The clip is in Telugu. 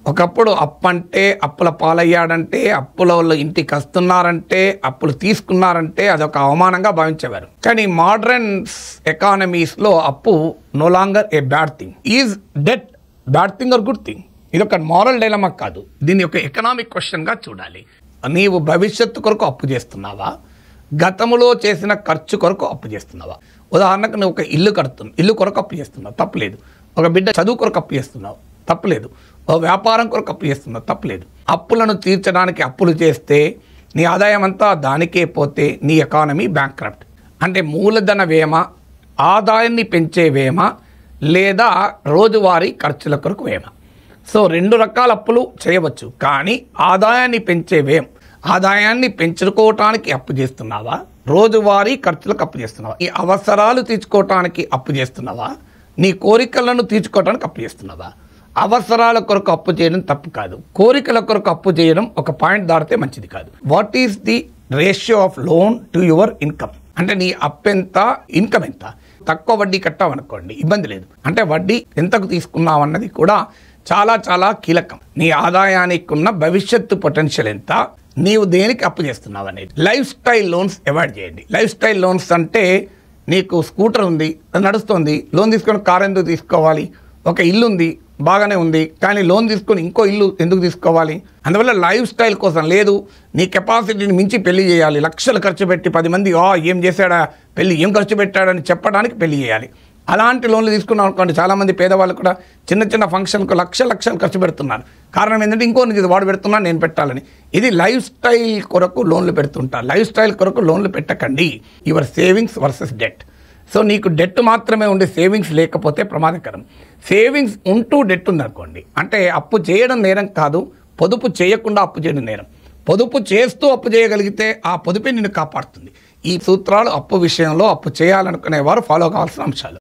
ఒకప్పుడు అప్పంటే అప్పుల పాలయ్యాడంటే అప్పుల వాళ్ళు ఇంటికి వస్తున్నారంటే అప్పులు తీసుకున్నారంటే అదొక అవమానంగా భావించేవారు. కానీ మోడర్న్ ఎకానమీస్లో అప్పు no longer a bad thing. Is debt bad thing or good thing? ఇది ఒక మారల్ డైలమా కాదు, దీన్ని ఒక ఎకనామిక్ క్వశ్చన్గా చూడాలి. నీవు భవిష్యత్తు కొరకు అప్పు చేస్తున్నావా, గతంలో చేసిన ఖర్చు కొరకు అప్పు చేస్తున్నావా? ఉదాహరణకు నువ్వు ఒక ఇల్లు కడుతున్నావు, ఇల్లు కొరకు అప్పు చేస్తున్నావు, తప్పలేదు. ఒక బిడ్డ చదువు కొరకు అప్పు చేస్తున్నావు, తప్పలేదు. ఓ వ్యాపారం కొరకు అప్పు చేస్తున్నావు, తప్పలేదు. అప్పులను తీర్చడానికి అప్పులు చేస్తే నీ ఆదాయం అంతా దానికే పోతే నీ ఎకానమీ బ్యాంక్రప్ట్. అంటే మూలధన వ్యయమ, ఆదాయాన్ని పెంచే వ్యయమ, లేదా రోజువారీ ఖర్చుల కొరకు వ్యయమ. సో 2 రకాల అప్పులు చేయవచ్చు. కానీ ఆదాయాన్ని పెంచే వ్యయం, ఆదాయాన్ని పెంచుకోవటానికి అప్పు చేస్తున్నావా, రోజువారీ ఖర్చులకు అప్పు చేస్తున్నావా, ఈ అవసరాలు తీర్చుకోవటానికి అప్పు చేస్తున్నావా, నీ కోరికలను తీర్చుకోవటానికి అప్పు చేస్తున్నావా? అవసరాల కొరకు అప్పు చేయడం తప్పు కాదు, కోరికల కొరకు అప్పు చేయడం ఒక పాయింట్ దాటితే మంచిది కాదు. What is the ratio of loan to your income? అంటే నీ అప్పు ఎంత, ఇన్కమ్ ఎంత. తక్కువ వడ్డీ కట్టావనుకోండి, ఇబ్బంది లేదు. అంటే వడ్డీ ఎంతకు తీసుకున్నావు అన్నది కూడా చాలా చాలా కీలకం. నీ ఆదాయానికి ఉన్న భవిష్యత్తు పొటెన్షియల్ ఎంత, నీవు దేనికి అప్పు చేస్తున్నావు అనేది. లైఫ్ స్టైల్ లోన్స్ అవాయిడ్ చేయండి. లైఫ్ స్టైల్ లోన్స్ అంటే నీకు స్కూటర్ ఉంది, నడుస్తుంది, లోన్ తీసుకొని కారు ఎందుకు తీసుకోవాలి? ఒక ఇల్లు ఉంది, బాగానే ఉంది, కానీ లోన్ తీసుకొని ఇంకో ఇల్లు ఎందుకు తీసుకోవాలి? అందువల్ల లైఫ్ స్టైల్ కోసం లేదు, నీ కెపాసిటీని మించి పెళ్లి చేయాలి, లక్షలు ఖర్చు పెట్టి 10 మంది ఏం చేశాడా పెళ్లి, ఏం ఖర్చు పెట్టాడని చెప్పడానికి పెళ్లి చేయాలి. అలాంటి లోన్లు తీసుకున్నాం అనుకోండి, చాలామంది పేదవాళ్ళు కూడా చిన్న చిన్న ఫంక్షన్కు లక్షలు ఖర్చు పెడుతున్నారు. కారణం ఏంటంటే ఇంకో నుంచి వాడు పెడుతున్నా నేను పెట్టాలని. ఇది లైఫ్ స్టైల్ కొరకు లోన్లు పెడుతుంటారు. లైఫ్ స్టైల్ కొరకు లోన్లు పెట్టకండి. Your savings versus debt. So నీకు డెట్ మాత్రమే ఉండే సేవింగ్స్ లేకపోతే ప్రమాదకరం. సేవింగ్స్ ఉంటూ డెట్ ఉందనుకోండి, అంటే అప్పు చేయడం నేరం కాదు, పొదుపు చేయకుండా అప్పు చేయడం నేరం. పొదుపు చేస్తూ అప్పు చేయగలిగితే ఆ పొదుపే నిన్ను కాపాడుతుంది. ఈ సూత్రాలు అప్పు విషయంలో, అప్పు చేయాలనుకునే వారు ఫాలో కావాల్సిన అంశాలు.